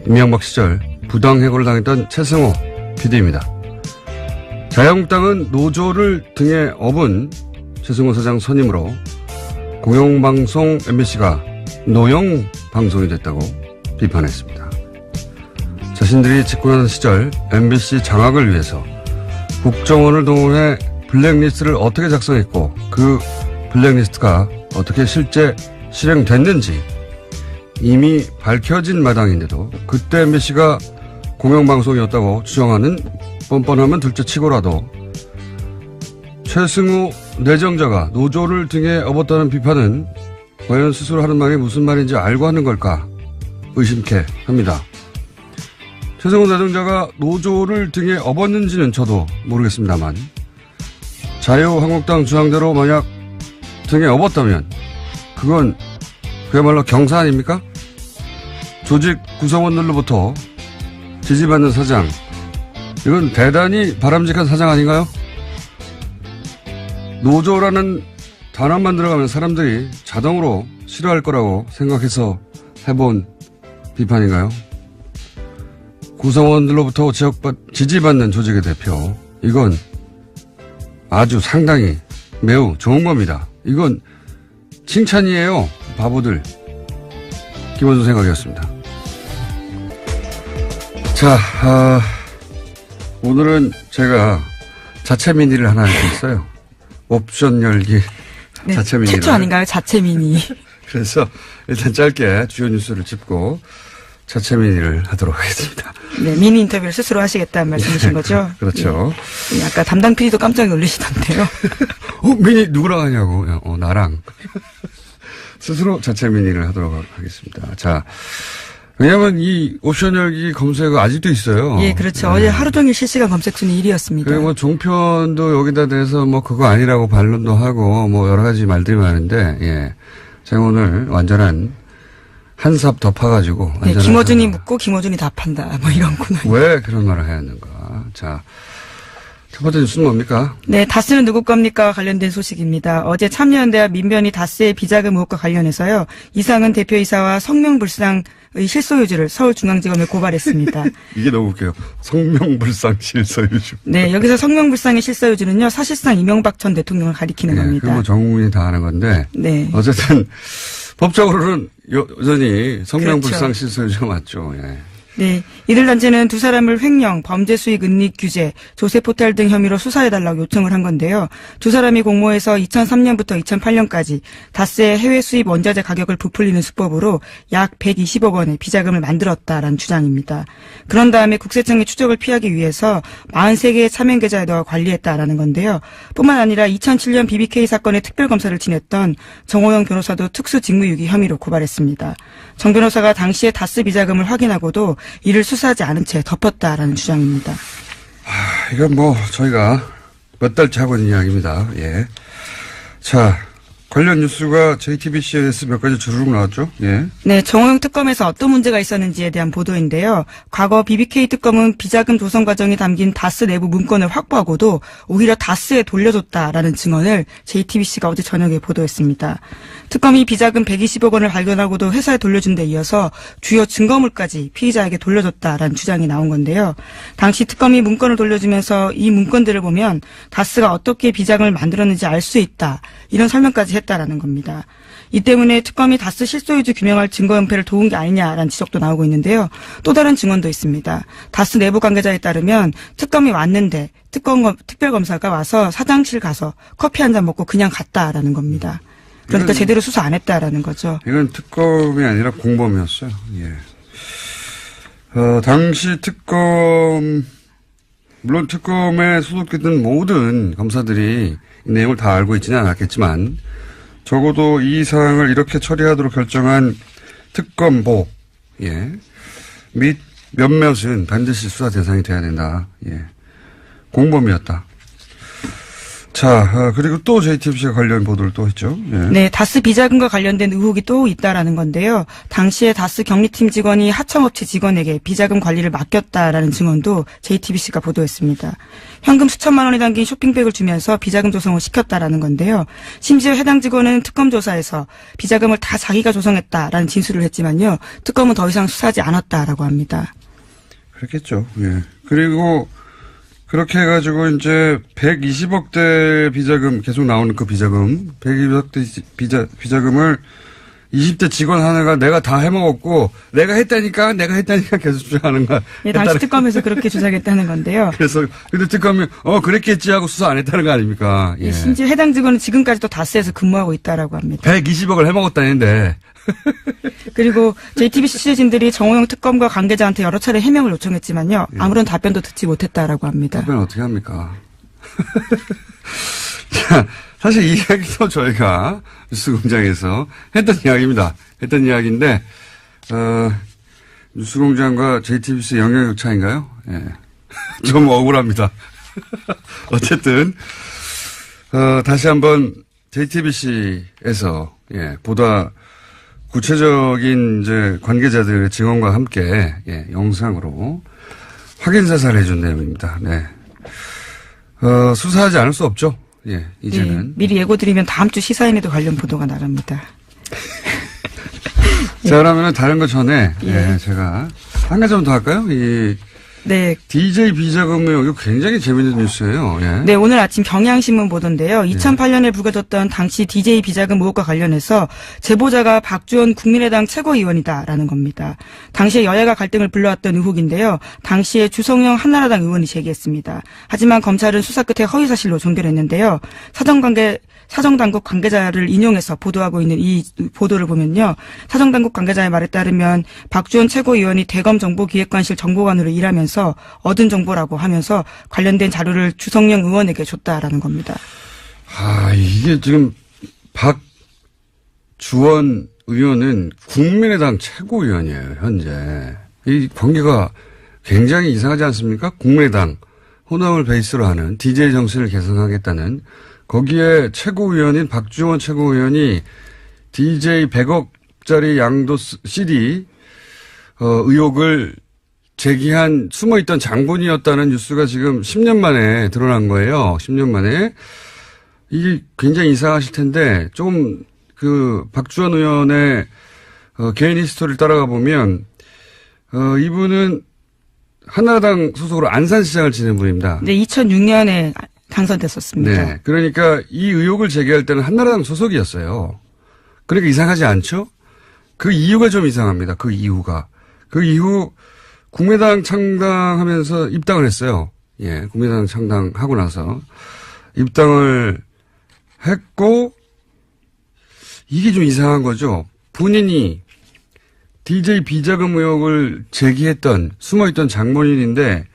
이명박 시절 부당해고를 당했던 최승호 PD입니다. 자유한국당은 노조를 등에 업은 최승호 사장 선임으로 공영방송 MBC가 노영 방송이 됐다고 비판했습니다. 자신들이 집권하던 시절 MBC 장악을 위해서 국정원을 동원해 블랙리스트를 어떻게 작성했고 그 블랙리스트가 어떻게 실제 실행됐는지 이미 밝혀진 마당인데도 그때 MBC가 공영방송이었다고 주장하는 뻔뻔하면 둘째치고라도 최승호 내정자가 노조를 등에 업었다는 비판은 과연 스스로 하는 말이 무슨 말인지 알고 하는 걸까 의심케 합니다. 최승호 내정자가 노조를 등에 업었는지는 저도 모르겠습니다만 자유한국당 주장대로 만약 등에 업었다면 그건 그야말로 경사 아닙니까? 조직 구성원들로부터 지지받는 사장, 이건 대단히 바람직한 사장 아닌가요? 노조라는 단어만 들어가면 사람들이 자동으로 싫어할 거라고 생각해서 해본 비판인가요? 구성원들로부터 지지받는 조직의 대표, 이건 아주 상당히 매우 좋은 겁니다. 이건 칭찬이에요. 바보들. 김원준 생각이었습니다. 자, 오늘은 제가 자체 미니를 하나 할수 있어요. 옵션 열기 네, 자체 미니. 최초 아닌가요? 자체 미니. 그래서 일단 짧게 주요 뉴스를 짚고 자체 미니를 하도록 하겠습니다. 네, 미니 인터뷰를 스스로 하시겠다는 말씀이신 거죠? 그렇죠. 네. 아까 담당 PD도 깜짝 놀라시던데요. 미니 누구랑 하냐고. 나랑. 스스로 자체 미니를 하도록 하겠습니다. 자, 왜냐하면 이 옵션 열기 검색어 아직도 있어요. 예, 그렇죠. 네. 어제 하루 종일 실시간 검색 순위 1위였습니다. 그리고 뭐 종편도 여기다 대해서 뭐 그거 아니라고 반론도 하고 뭐 여러 가지 말들이 많은데, 예. 제가 오늘 완전한 한삽 덮어가지고. 네, 김어준이 묻고 김어준이 답한다. 뭐 이런 코너. 왜 그런 말을 해야 하는가. 자. 첫 번째 뉴스는 뭡니까? 네, 다스는 누구 겁니까? 관련된 소식입니다. 어제 참여연대와 민변이 다스의 비자금 의혹과 관련해서요. 이상은 대표이사와 성명불상의 실소유주를 서울중앙지검에 고발했습니다. 이게 너무 웃겨요. 성명불상 실소유주. 네, 여기서 성명불상의 실소유주는요. 사실상 이명박 전 대통령을 가리키는 겁니다. 그건 전 국민이 다 아는 건데. 네. 어쨌든 법적으로는 여전히 성명불상 그렇죠. 실소유주가 맞죠. 예. 네. 이들 단체는 두 사람을 횡령, 범죄 수익 은닉 규제, 조세 포탈 등 혐의로 수사해달라고 요청을 한 건데요. 두 사람이 공모해서 2003년부터 2008년까지 다스의 해외 수입 원자재 가격을 부풀리는 수법으로 약 120억 원의 비자금을 만들었다라는 주장입니다. 그런 다음에 국세청의 추적을 피하기 위해서 43개의 차명 계좌에다가 관리했다라는 건데요. 뿐만 아니라 2007년 BBK 사건의 특별검사를 지냈던 정호영 변호사도 특수직무유기 혐의로 고발했습니다. 정 변호사가 당시에 다스 비자금을 확인하고도 이를 수사하지 않은 채 덮었다라는 주장입니다. 이건 뭐 저희가 몇 달째 하고 있는 이야기입니다. 예. 자, 관련 뉴스가 JTBC에서 몇 가지 주르륵 나왔죠? 예. 네, 정호영 특검에서 어떤 문제가 있었는지에 대한 보도인데요. 과거 BBK 특검은 비자금 조성 과정이 담긴 다스 내부 문건을 확보하고도 오히려 다스에 돌려줬다라는 증언을 JTBC가 어제 저녁에 보도했습니다. 특검이 비자금 120억 원을 발견하고도 회사에 돌려준 데 이어서 주요 증거물까지 피의자에게 돌려줬다라는 주장이 나온 건데요. 당시 특검이 문건을 돌려주면서 이 문건들을 보면 다스가 어떻게 비자금을 만들었는지 알 수 있다. 이런 설명까지 했다라는 겁니다. 이 때문에 특검이 다스 실소유주 규명할 증거 은폐를 도운 게 아니냐라는 지적도 나오고 있는데요. 또 다른 증언도 있습니다. 다스 내부 관계자에 따르면 특검이 왔는데 특별검사가 와서 사장실 가서 커피 한 잔 먹고 그냥 갔다라는 겁니다. 그러니까 제대로 수사 안 했다라는 거죠. 이건 특검이 아니라 공범이었어요. 예. 당시 특검, 물론 특검에 소속됐던 모든 검사들이 이 내용을 다 알고 있지는 않았겠지만 적어도 이 사항을 이렇게 처리하도록 결정한 특검보, 예. 및 몇몇은 반드시 수사 대상이 돼야 된다. 예. 공범이었다. 자, 그리고 또 JTBC가 관련 보도를 또 했죠. 예. 네, 다스 비자금과 관련된 의혹이 또 있다라는 건데요. 당시에 다스 경리팀 직원이 하청업체 직원에게 비자금 관리를 맡겼다라는 증언도 JTBC가 보도했습니다. 현금 수천만 원이 담긴 쇼핑백을 주면서 비자금 조성을 시켰다라는 건데요. 심지어 해당 직원은 특검 조사에서 비자금을 다 자기가 조성했다라는 진술을 했지만요. 특검은 더 이상 수사하지 않았다라고 합니다. 그렇겠죠. 예. 그리고 그렇게 해가지고 이제 120억대 비자금 계속 나오는 그 비자금 120억대 비자금을 20대 직원 하나가 내가 다 해먹었고 내가 했다니까 계속 주장하는 거야. 예, 당시 특검에서 그렇게 주장했다는 건데요. 그래서 근데 특검이 그랬겠지 하고 수사 안 했다는 거 아닙니까? 예. 심지어 해당 직원은 지금까지도 다스에서 근무하고 있다라고 합니다. 120억을 해먹었다는데. 그리고 JTBC 취재진들이 정호영 특검과 관계자한테 여러 차례 해명을 요청했지만요. 아무런 답변도 듣지 못했다라고 합니다. 답변 어떻게 합니까? 자, 사실 이 이야기도 저희가 뉴스공장에서 했던 이야기입니다. 했던 이야기인데 뉴스공장과 JTBC 영향력 차인가요? 예. 좀 억울합니다. 어쨌든 다시 한번 JTBC에서 보다 구체적인 이제 관계자들의 증언과 함께 영상으로 확인 사살을 해준 내용입니다. 네. 수사하지 않을 수 없죠. 예, 이제는. 네, 미리 예고드리면 다음 주 시사인에도 관련 보도가 나갑니다. 자, 그러면은 다른 거 전에 제가 한 가지만 더 할까요? 네. DJ 비자금 의혹 이거 굉장히 재밌는 뉴스예요. 예. 네, 오늘 아침 경향신문 보도인데요. 2008년에 불거졌던 당시 DJ 비자금 의혹과 관련해서 제보자가 박주원 국민의당 최고위원이다라는 겁니다. 당시에 여야가 갈등을 불러왔던 의혹인데요. 당시에 주성영 한나라당 의원이 제기했습니다. 하지만 검찰은 수사 끝에 허위사실로 종결했는데요. 사정당국 관계자를 인용해서 보도하고 있는 이 보도를 보면요. 사정당국 관계자의 말에 따르면 박주원 최고위원이 대검정보기획관실 정보관으로 일하면서 얻은 정보라고 하면서 관련된 자료를 주성영 의원에게 줬다라는 겁니다. 이게 지금 박주원 의원은 국민의당 최고위원이에요, 현재. 이 관계가 굉장히 이상하지 않습니까? 국민의당 호남을 베이스로 하는 DJ 정신을 개선하겠다는 거기에 최고위원인 박주원 최고위원이 DJ 100억짜리 양도 CD 의혹을 제기한 숨어있던 장본이었다는 뉴스가 지금 10년 만에 드러난 거예요. 10년 만에. 이게 굉장히 이상하실 텐데 좀 박주원 의원의 개인 히스토리를 따라가 보면 이분은 한나라당 소속으로 안산시장을 지낸 분입니다. 네, 2006년에 당선됐었습니다. 네. 그러니까 이 의혹을 제기할 때는 한나라당 소속이었어요. 그러니까 이상하지 않죠? 그 이유가 좀 이상합니다. 그 이유가. 그 이후 국민의당 창당하면서 입당을 했어요. 예. 국민의당 창당하고 나서 입당을 했고 이게 좀 이상한 거죠. 본인이 DJ 비자금 의혹을 제기했던 숨어있던 장본인인데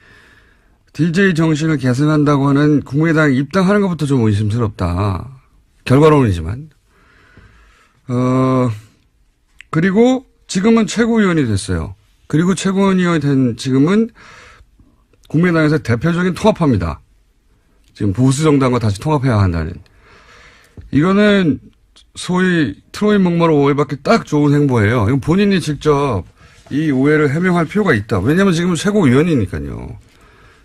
DJ 정신을 개선한다고 하는 국민의당 입당하는 것부터 좀 의심스럽다. 결과론이지만. 그리고 지금은 최고위원이 됐어요. 그리고 최고위원이 된 지금은 국민의당에서 대표적인 통합파입니다. 지금 보수정당과 다시 통합해야 한다는. 이거는 소위 트로이 목마로 오해받기 딱 좋은 행보예요. 이건 본인이 직접 이 오해를 해명할 필요가 있다. 왜냐하면 지금은 최고위원이니까요.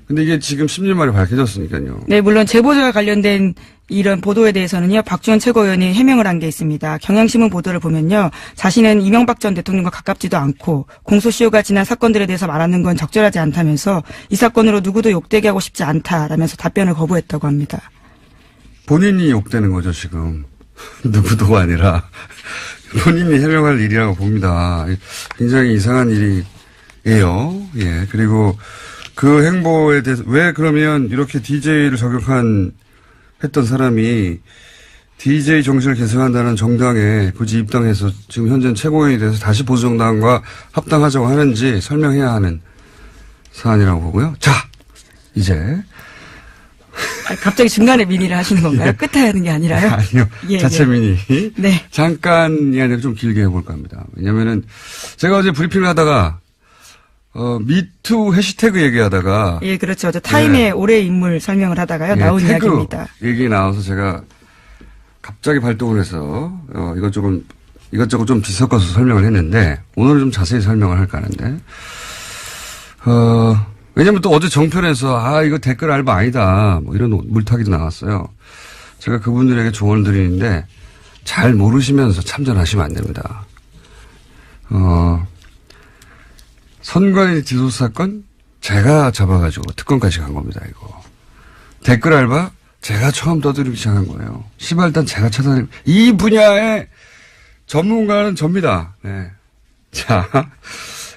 근데 이게 지금 10년 만에 밝혀졌으니까요. 네, 물론 제보자와 관련된 이런 보도에 대해서는요, 박주원 최고위원이 해명을 한 게 있습니다. 경향신문 보도를 보면요, 자신은 이명박 전 대통령과 가깝지도 않고 공소시효가 지난 사건들에 대해서 말하는 건 적절하지 않다면서 이 사건으로 누구도 욕되게 하고 싶지 않다라면서 답변을 거부했다고 합니다. 본인이 욕되는 거죠, 지금. 누구도가 아니라 본인이 해명할 일이라고 봅니다. 굉장히 이상한 일이에요. 예, 그리고 그 행보에 대해서 왜 그러면 이렇게 DJ를 했던 사람이 DJ 정신을 개선한다는 정당에 굳이 입당해서 지금 현재 최고위원이 돼서 다시 보수정당과 합당하자고 하는지 설명해야 하는 사안이라고 보고요. 자, 이제. 갑자기 중간에 민의를 하시는 건가요? 끝에 하는 게 아니라요? 아니요. 예, 자체 민의. 네. 잠깐이 아니라 좀 길게 해볼까 합니다. 왜냐면은 제가 어제 브리핑을 하다가 미투 해시태그 얘기하다가. 예, 그렇죠. 저 타임의 올해 인물 설명을 하다가요. 나온 태그 이야기입니다. 얘기 나와서 제가 갑자기 발동을 해서, 이것저것 좀 뒤섞어서 설명을 했는데, 오늘은 좀 자세히 설명을 할까 하는데, 왜냐면 또 어제 정편에서, 이거 댓글 알바 아니다. 뭐 이런 물타기도 나왔어요. 제가 그분들에게 조언을 드리는데, 잘 모르시면서 참전하시면 안 됩니다. 선관위 기소 사건 제가 잡아가지고 특검까지 간 겁니다, 이거. 댓글 알바 제가 처음 떠들기 시작한 거예요. 시발단 제가 찾아내고 이 분야의 전문가는 접니다. 네. 자,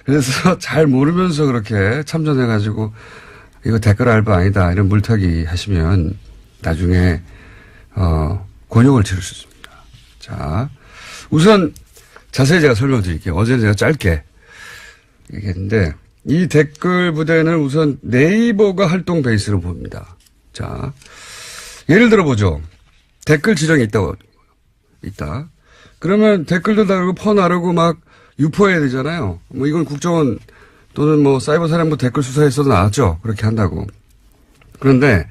그래서 잘 모르면서 그렇게 참전해가지고 이거 댓글 알바 아니다 이런 물타기 하시면 나중에 곤욕을 치를 수 있습니다. 자, 우선 자세히 제가 설명드릴게요. 어제 제가 짧게 얘기했는데 이 댓글 부대는 우선 네이버가 활동 베이스로 봅니다. 자, 예를 들어보죠. 댓글 지정이 있다. 그러면 댓글도 다르고 퍼 나르고 막 유포해야 되잖아요. 뭐 이건 국정원 또는 뭐 사이버사령부 댓글 수사에서도 나왔죠. 그렇게 한다고. 그런데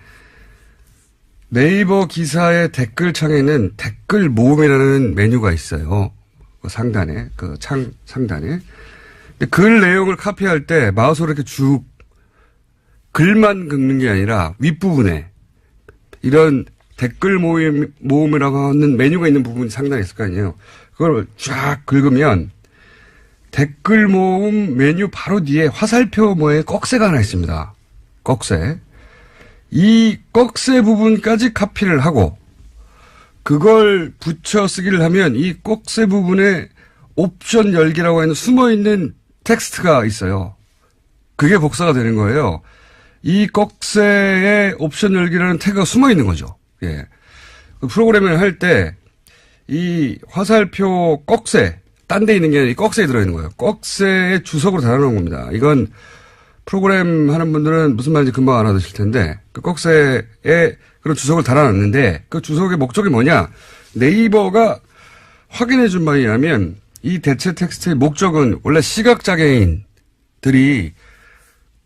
네이버 기사의 댓글 창에는 댓글 모음이라는 메뉴가 있어요. 그 상단에, 그 창 상단에. 근데 글 내용을 카피할 때 마우스로 이렇게 쭉 글만 긁는 게 아니라 윗부분에 이런 댓글 모음이라고 하는 메뉴가 있는 부분이 상단에 있을 거 아니에요. 그걸 쫙 긁으면 댓글 모음 메뉴 바로 뒤에 화살표 모의 꺽쇠가 하나 있습니다. 꺽쇠. 이 꺽쇠 부분까지 카피를 하고 그걸 붙여 쓰기를 하면 이 꺽쇠 부분에 옵션 열기라고 하는 숨어있는 텍스트가 있어요. 그게 복사가 되는 거예요. 이 꺽쇠에 옵션 열기라는 태그가 숨어있는 거죠. 예. 그 프로그래밍을 할 때 이 화살표 꺽쇠, 딴 데 있는 게 아니라 이 꺽쇠에 들어있는 거예요. 꺽쇠의 주석으로 달아놓은 겁니다. 이건 프로그램 하는 분들은 무슨 말인지 금방 알아두실 텐데 그 꺽쇠에 그런 주석을 달아놨는데 그 주석의 목적이 뭐냐. 네이버가 확인해 준 바에 의하면 이 대체 텍스트의 목적은 원래 시각장애인들이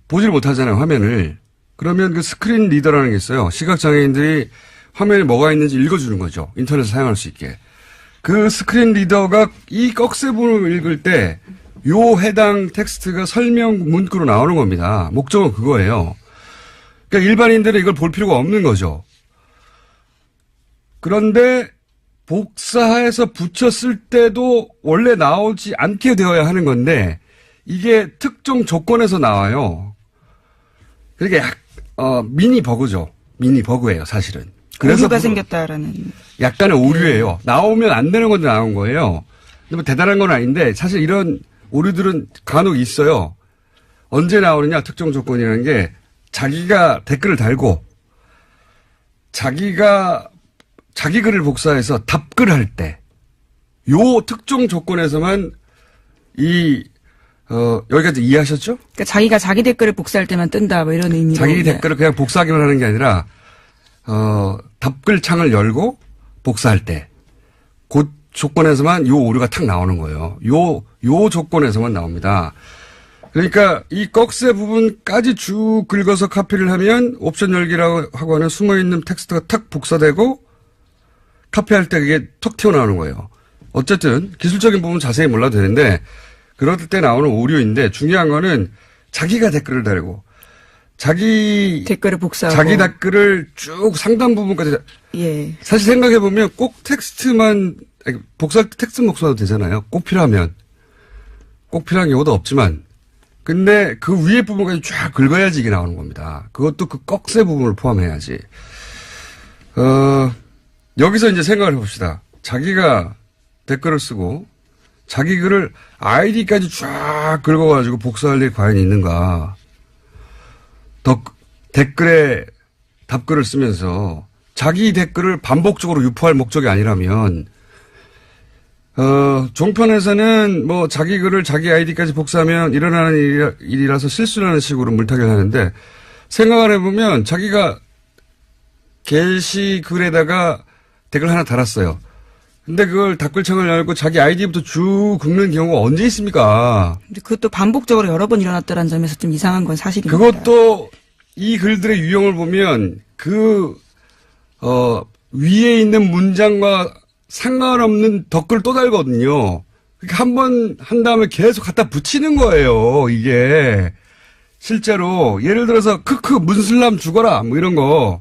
보지를 못하잖아요, 화면을. 그러면 그 스크린 리더라는 게 있어요. 시각장애인들이 화면에 뭐가 있는지 읽어주는 거죠. 인터넷을 사용할 수 있게. 그 스크린 리더가 이 꺽쇠 부분을 읽을 때 요 해당 텍스트가 설명 문구로 나오는 겁니다. 목적은 그거예요. 그러니까 일반인들은 이걸 볼 필요가 없는 거죠. 그런데 복사해서 붙였을 때도 원래 나오지 않게 되어야 하는 건데 이게 특정 조건에서 나와요. 그러니까 미니 버그죠. 미니 버그예요, 사실은. 그래서 오류가 생겼다라는. 약간의 오류예요. 나오면 안 되는 건데 나온 거예요. 근데 뭐 대단한 건 아닌데 사실 이런 오류들은 간혹 있어요. 언제 나오느냐 특정 조건이라는 게 자기가 댓글을 달고 자기가 자기 글을 복사해서 답글할 때 요 특정 조건에서만 여기까지 이해하셨죠? 그러니까 자기가 자기 댓글을 복사할 때만 뜬다, 뭐 이런 의미로. 자기 댓글을 그냥 복사하기만 하는 게 아니라, 답글 창을 열고 복사할 때, 그 조건에서만 요 오류가 탁 나오는 거예요. 요 조건에서만 나옵니다. 그러니까 이 꺽쇠 부분까지 쭉 긁어서 카피를 하면 옵션 열기라고 하고 하는 숨어있는 텍스트가 탁 복사되고 카피할 때 그게 톡 튀어나오는 거예요. 어쨌든 기술적인 부분 자세히 몰라도 되는데 그럴 때 나오는 오류인데 중요한 거는 자기가 댓글을 달고 자기 댓글을 복사하고 자기 댓글을 쭉 상단 부분까지 예. 사실 생각해 보면 꼭 텍스트만 복사할 때 텍스트 복사도 되잖아요. 꼭 필요한 경우도 없지만 근데 그 위에 부분까지 쫙 긁어야지 이게 나오는 겁니다. 그것도 그 꺽쇠 부분을 포함해야지. 여기서 이제 생각을 해봅시다. 자기가 댓글을 쓰고 자기 글을 아이디까지 쫙 긁어가지고 복사할 일이 과연 있는가. 댓글에 답글을 쓰면서 자기 댓글을 반복적으로 유포할 목적이 아니라면 종편에서는 뭐 자기 글을 자기 아이디까지 복사하면 일어나는 일이라서 실수라는 식으로 물타기를 하는데 생각을 해보면 자기가 게시글에다가 댓글 하나 달았어요. 근데 그걸 댓글창을 열고 자기 아이디부터 쭉 긁는 경우가 언제 있습니까? 근데 그것도 반복적으로 여러 번 일어났다는 점에서 좀 이상한 건 사실입니다. 그것도 이 글들의 유형을 보면 위에 있는 문장과 상관없는 댓글을 또 달거든요. 그러니까 한 번 한 다음에 계속 갖다 붙이는 거예요, 이게. 실제로. 예를 들어서, 문슬람 죽어라, 뭐 이런 거.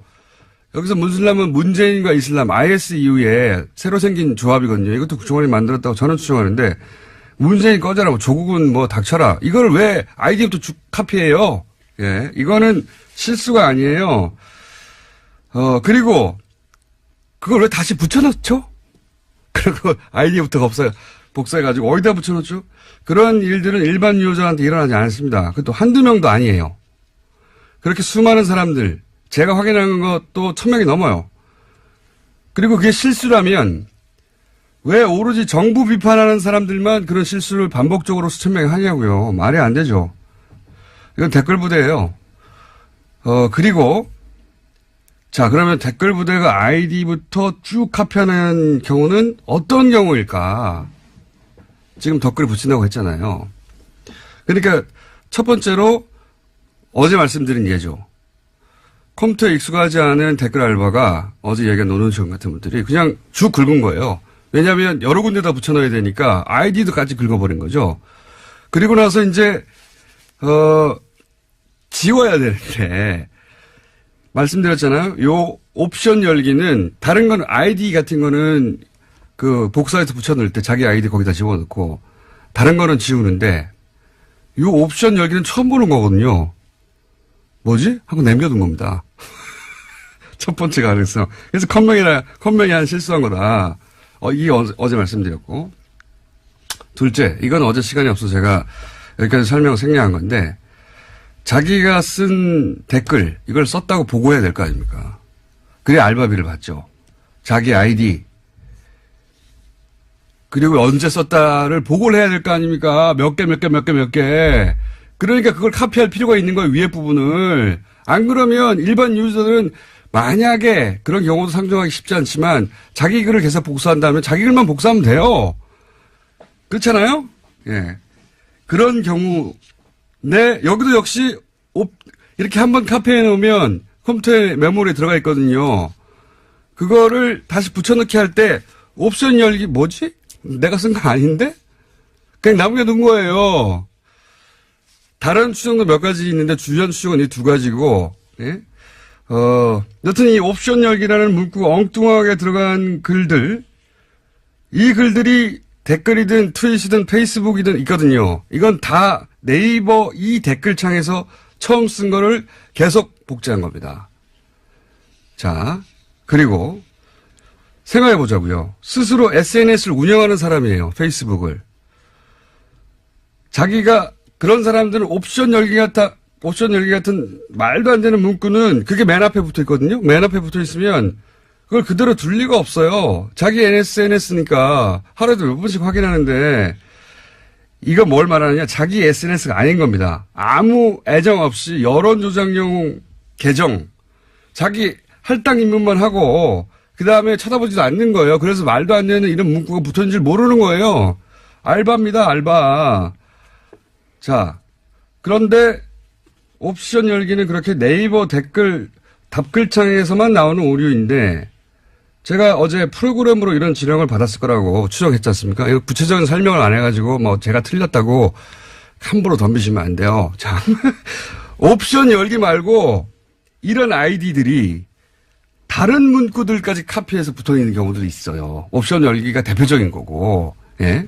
여기서 문슬람은 문재인과 이슬람, IS 이후에 새로 생긴 조합이거든요. 이것도 국정원이 만들었다고 저는 추정하는데, 문재인 꺼져라, 뭐 조국은 뭐 닥쳐라. 이걸 왜 아이디부터 쭉 카피해요? 예. 이거는 실수가 아니에요. 그리고, 그걸 왜 다시 붙여넣죠? 그리고 아이디부터 복사해가지고 어디다 붙여놓죠? 그런 일들은 일반 유저한테 일어나지 않습니다. 그것도 한두 명도 아니에요. 그렇게 수많은 사람들, 제가 확인한 것도 1000명이 넘어요. 그리고 그게 실수라면 왜 오로지 정부 비판하는 사람들만 그런 실수를 반복적으로 수천 명이 하냐고요. 말이 안 되죠. 이건 댓글 부대예요. 그리고 자, 그러면 댓글 부대가 아이디부터 쭉 카피하는 경우는 어떤 경우일까? 지금 댓글을 붙인다고 했잖아요. 그러니까 첫 번째로 어제 말씀드린 예죠. 컴퓨터에 익숙하지 않은 댓글 알바가 어제 얘기한 노는시원 같은 분들이 그냥 쭉 긁은 거예요. 왜냐하면 여러 군데다 붙여넣어야 되니까 아이디도까지 긁어버린 거죠. 그리고 나서 이제 지워야 되는데 말씀드렸잖아요. 요 옵션 열기는 다른 건 아이디 같은 거는 그 복사해서 붙여넣을 때 자기 아이디 거기다 집어넣고 다른 거는 지우는데 요 옵션 열기는 처음 보는 거거든요. 뭐지? 하고 남겨둔 겁니다. 첫 번째 가능성. 그래서 컴맹이 한 실수한 거다. 이게 어제 말씀드렸고. 둘째, 이건 어제 시간이 없어서 제가 여기까지 설명을 생략한 건데 자기가 쓴 댓글 이걸 썼다고 보고해야 될 거 아닙니까? 그래 알바비를 받죠. 자기 아이디 그리고 언제 썼다를 보고를 해야 될 거 아닙니까? 몇 개. 그러니까 그걸 카피할 필요가 있는 거예요. 위에 부분을. 안 그러면 일반 유저들은 만약에 그런 경우도 상정하기 쉽지 않지만 자기 글을 계속 복사한다면 자기 글만 복사하면 돼요. 그렇잖아요? 예. 그런 경우 네, 여기도 역시 이렇게 한번 카피해 놓으면 컴퓨터에 메모리에 들어가 있거든요. 그거를 다시 붙여넣기 할 때 옵션 열기 뭐지? 내가 쓴 거 아닌데? 그냥 남겨둔 거예요. 다른 추정도 몇 가지 있는데 주전 추정은 이 두 가지고, 예? 여튼 이 옵션 열기라는 문구가 엉뚱하게 들어간 글들, 이 글들이 댓글이든 트윗이든 페이스북이든 있거든요. 이건 다 네이버 이 댓글창에서 처음 쓴 거를 계속 복제한 겁니다. 자, 그리고 생각해 보자고요. 스스로 SNS를 운영하는 사람이에요. 페이스북을. 자기가 그런 사람들은 옵션 열기 같은 말도 안 되는 문구는 그게 맨 앞에 붙어 있거든요. 맨 앞에 붙어 있으면 그걸 그대로 둘 리가 없어요. 자기 SNS니까 하루에도 몇 번씩 확인하는데 이건 뭘 말하느냐. 자기 SNS가 아닌 겁니다. 아무 애정 없이 여론조작용 계정. 자기 할당 입문만 하고 그다음에 쳐다보지도 않는 거예요. 그래서 말도 안 되는 이런 문구가 붙었는 줄 모르는 거예요. 알바입니다. 알바. 자, 그런데 옵션 열기는 그렇게 네이버 답글창에서만 나오는 오류인데 제가 어제 프로그램으로 이런 지령을 받았을 거라고 추정했지 않습니까? 이거 구체적인 설명을 안 해가지고 뭐 제가 틀렸다고 함부로 덤비시면 안 돼요. 자, 옵션 열기 말고 이런 아이디들이 다른 문구들까지 카피해서 붙어 있는 경우도 있어요. 옵션 열기가 대표적인 거고, 예.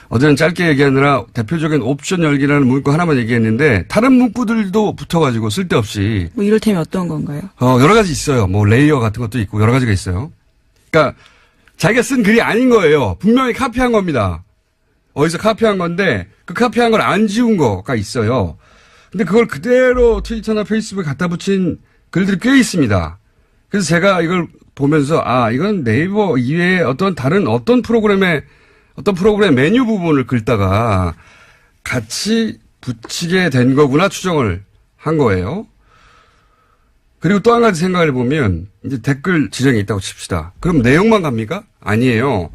어제는 짧게 얘기하느라 대표적인 옵션 열기라는 문구 하나만 얘기했는데 다른 문구들도 붙어가지고 쓸데없이. 뭐 이를테면 어떤 건가요? 여러 가지 있어요. 뭐 레이어 같은 것도 있고 여러 가지가 있어요. 그러니까 자기가 쓴 글이 아닌 거예요. 분명히 카피한 겁니다. 어디서 카피한 건데 그 카피한 걸 안 지운 거가 있어요. 근데 그걸 그대로 트위터나 페이스북에 갖다 붙인 글들이 꽤 있습니다. 그래서 제가 이걸 보면서 이건 네이버 이외에 어떤 프로그램의 메뉴 부분을 긁다가 같이 붙이게 된 거구나 추정을 한 거예요. 그리고 또 한 가지 생각을 해보면 이제 댓글 지령이 있다고 칩시다. 그럼 내용만 갑니까? 아니에요.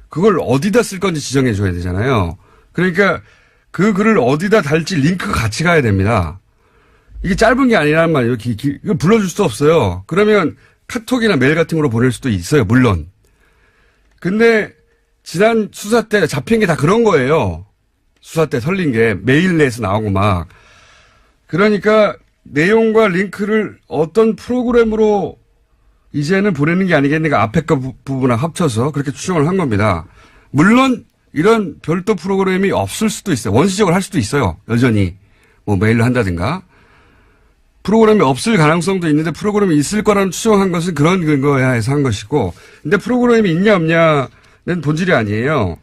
그걸 어디다 쓸 건지 지정해 줘야 되잖아요. 그러니까 그 글을 어디다 달지 링크가 같이 가야 됩니다. 이게 짧은 게 아니란 말이에요. 이거 불러줄 수도 없어요. 그러면 카톡이나 메일 같은 걸로 보낼 수도 있어요. 물론. 근데 지난 수사 때 잡힌 게 다 그런 거예요. 수사 때 설린 게 메일 내에서 나오고 막. 그러니까 내용과 링크를 어떤 프로그램으로 이제는 보내는 게 아니겠는가 앞에 거 부분을 합쳐서 그렇게 추정을 한 겁니다. 물론 이런 별도 프로그램이 없을 수도 있어요. 원시적으로 할 수도 있어요. 여전히 뭐 메일로 한다든가. 프로그램이 없을 가능성도 있는데 프로그램이 있을 거라는 추정한 것은 그런 근거에 해서 한 것이고 근데 프로그램이 있냐 없냐는 본질이 아니에요.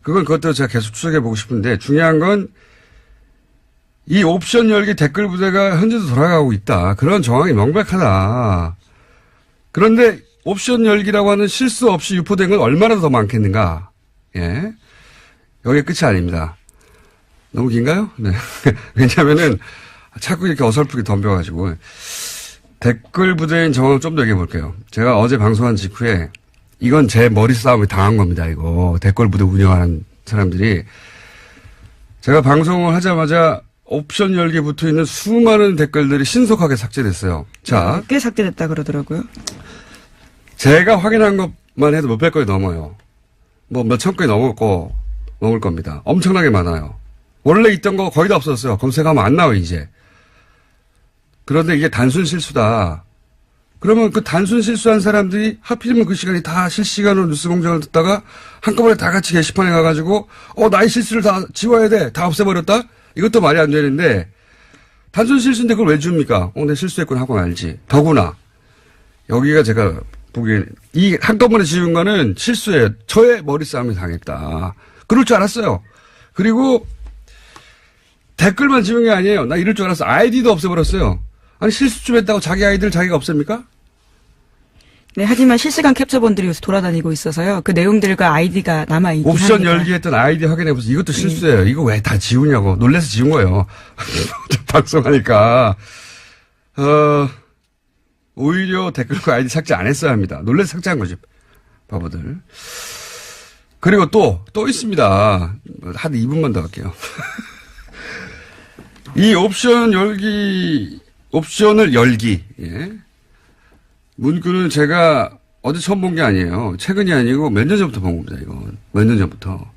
그것도 제가 계속 추적해 보고 싶은데 중요한 건 이 옵션 열기 댓글 부대가 현재도 돌아가고 있다. 그런 정황이 명백하다. 그런데 옵션 열기라고 하는 실수 없이 유포된 건 얼마나 더 많겠는가. 예. 여기가 끝이 아닙니다. 너무 긴가요? 네. 왜냐면은 자꾸 이렇게 어설프게 덤벼가지고 댓글 부대인 정황을 좀 더 얘기해 볼게요. 제가 어제 방송한 직후에 이건 제 머리 싸움에 당한 겁니다. 이거 댓글 부대 운영하는 사람들이 제가 방송을 하자마자 옵션 열기에 붙어 있는 수많은 댓글들이 신속하게 삭제됐어요. 자, 꽤 삭제됐다 그러더라고요. 제가 확인한 것만 해도 몇백 건이 넘어요. 뭐 몇천 건이 넘을 겁니다. 엄청나게 많아요. 원래 있던 거 거의 다 없었어요. 검색하면 안 나와요, 이제. 그런데 이게 단순 실수다. 그러면 그 단순 실수한 사람들이 하필이면 그 시간이 다 실시간으로 뉴스 공장을 듣다가 한꺼번에 다 같이 게시판에 가가지고 나의 실수를 다 지워야 돼. 다 없애버렸다? 이것도 말이 안 되는데 단순 실수인데 그걸 왜 줍니까? 내 실수했구나 하고 말지. 더구나 여기가 제가 보기엔 이 한꺼번에 지운 거는 실수예요. 저의 머리 싸움이 당했다. 그럴 줄 알았어요. 그리고 댓글만 지운 게 아니에요. 나 이럴 줄 알았어. 아이디도 없애버렸어요. 아니 실수 좀 했다고 자기 아이디를 자기가 없앱니까? 네, 하지만 실시간 캡처본들이 요새 돌아다니고 있어서요. 그 내용들과 아이디가 남아있긴 옵션 합니다. 열기 했던 아이디 확인해보세요. 이것도 실수예요. 이거 왜 다 지우냐고. 놀라서 지운 거예요. 방송하니까. 오히려 댓글과 아이디 삭제 안 했어야 합니다. 놀라서 삭제한 거지. 바보들. 그리고 또 있습니다. 한 2분만 더 할게요. 이 옵션을 열기. 예. 문구는 제가 어제 처음 본 게 아니에요. 최근이 아니고 몇 년 전부터 본 겁니다, 이거. 몇 년 전부터.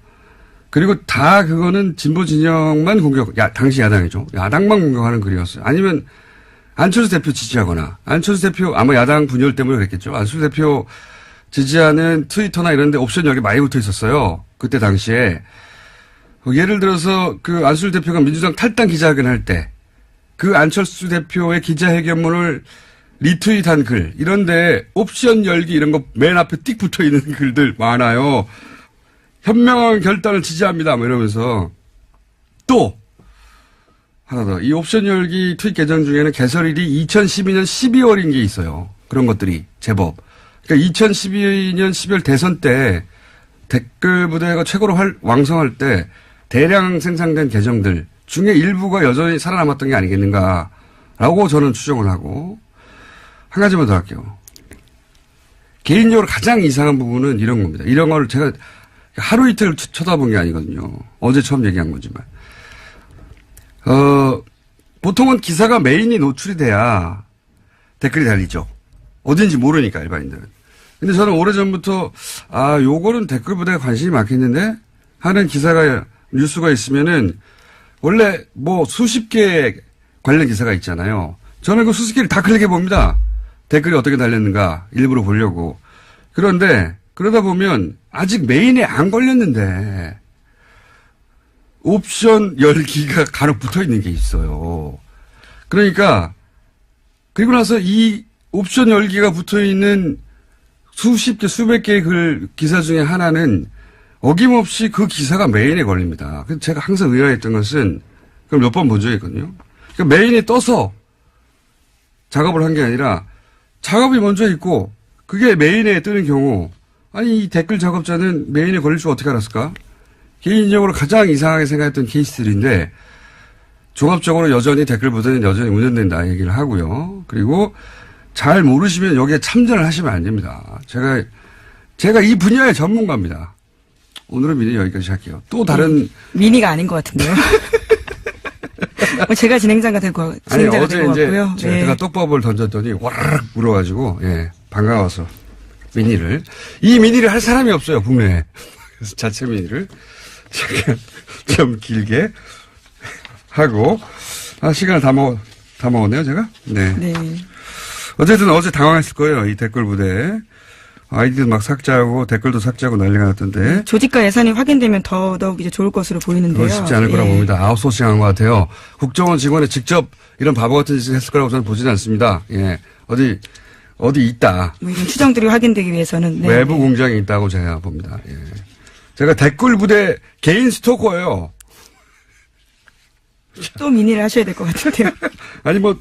그리고 다 그거는 진보 진영만 당시 야당이죠. 야당만 공격하는 글이었어요. 아니면 안철수 대표 지지하거나, 안철수 대표 아마 야당 분열 때문에 그랬겠죠. 안철수 대표 지지하는 트위터나 이런 데 옵션 열기 많이 붙어 있었어요. 그때 당시에. 예를 들어서 그 안철수 대표가 민주당 탈당 기자회견 할 때 그 안철수 대표의 기자회견문을 리트윗한 글 이런데 옵션 열기 이런 거 맨 앞에 띡 붙어 있는 글들 많아요. 현명한 결단을 지지합니다. 뭐 이러면서 또 하나 더 이 옵션 열기 트윗 계정 중에는 개설일이 2012년 12월인 게 있어요. 그런 것들이 제법. 그러니까 2012년 12월 대선 때 댓글 부대가 최고로 왕성할 때 대량 생산된 계정들 중에 일부가 여전히 살아남았던 게 아니겠는가라고 저는 추정을 하고 한 가지만 더 할게요. 개인적으로 가장 이상한 부분은 이런 겁니다. 이런 걸 제가 하루 이틀 쳐다본 게 아니거든요. 어제 처음 얘기한 거지만. 보통은 기사가 메인이 노출이 돼야 댓글이 달리죠. 어딘지 모르니까 일반인들은. 근데 저는 오래전부터 요거는 댓글 부대가 관심이 많겠는데 하는 기사가 뉴스가 있으면은 원래 뭐 수십 개 관련 기사가 있잖아요. 저는 그 수십 개를 다 클릭해 봅니다. 댓글이 어떻게 달렸는가 일부러 보려고. 그런데 그러다 보면 아직 메인에 안 걸렸는데 옵션 열기가 간혹 붙어 있는 게 있어요. 그러니까 그리고 나서 이 옵션 열기가 붙어 있는 수십 개, 수백 개의 기사 중에 하나는 어김없이 그 기사가 메인에 걸립니다. 그래서 제가 항상 의아했던 것은 그걸 몇 번 본 적이 있거든요. 그러니까 메인에 떠서 작업을 한 게 아니라 작업이 먼저 있고 그게 메인에 뜨는 경우 아니 이 댓글 작업자는 메인에 걸릴 줄 어떻게 알았을까? 개인적으로 가장 이상하게 생각했던 케이스들인데 종합적으로 여전히 댓글 부대는 여전히 운영된다 얘기를 하고요. 그리고 잘 모르시면 여기에 참전을 하시면 안 됩니다. 제가 이 분야의 전문가입니다. 오늘은 미니 여기까지 할게요. 또 다른 미니가 아닌 것 같은데요. 제가 진행자가 될 것 아니 같고요. 어제 이제 제가 떡밥을 던졌더니 와르르 불어가지고 예 반가워서 이 미니를 할 사람이 없어요 국내에. 그래서 자체 미니를 좀 길게 하고 시간을 다 먹었네요 제가. 네. 네. 어쨌든 어제 당황했을 거예요 이 댓글 부대. 아이디도 막 삭제하고 댓글도 삭제하고 난리가 났던데. 조직과 예산이 확인되면 더더욱 이제 좋을 것으로 보이는데요. 그건 쉽지 않을 거라고 봅니다. 아웃소싱한 것 같아요. 국정원 직원이 직접 이런 바보 같은 짓을 했을 거라고 저는 보지는 않습니다. 예. 어디 있다. 뭐 이런 추정들이 확인되기 위해서는. 외부 공장이 있다고 제가 봅니다. 예. 제가 댓글 부대 개인 스토커예요. 또 미니를 하셔야 될 것 같은데요. 아니 뭐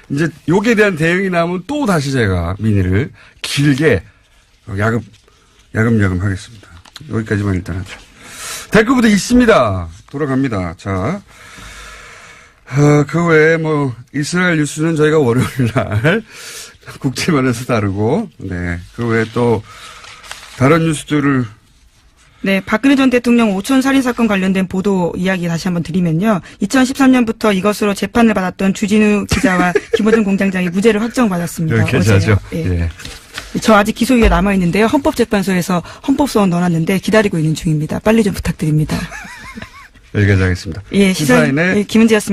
이제 욕에 대한 대응이 나오면 또 다시 제가 미니를 길게 야금야금 하겠습니다. 여기까지만 일단 하죠. 댓글 부대 있습니다. 돌아갑니다. 자, 그 외에 뭐 이스라엘 뉴스는 저희가 월요일 날 국제면에서 다루고, 네, 그 외에 또 다른 뉴스들을. 네, 박근혜 전 대통령 오촌 살인사건 관련된 보도 이야기 다시 한번 드리면요. 2013년부터 이것으로 재판을 받았던 주진우 기자와 김호준 공장장이 무죄를 확정받았습니다. 여기까지 하죠. 예. 예. 저 아직 기소유예 남아있는데요. 헌법재판소에서 헌법소원 넣어놨는데 기다리고 있는 중입니다. 빨리 좀 부탁드립니다. 여기까지 하겠습니다. 예, 시사인의 김은지였습니다.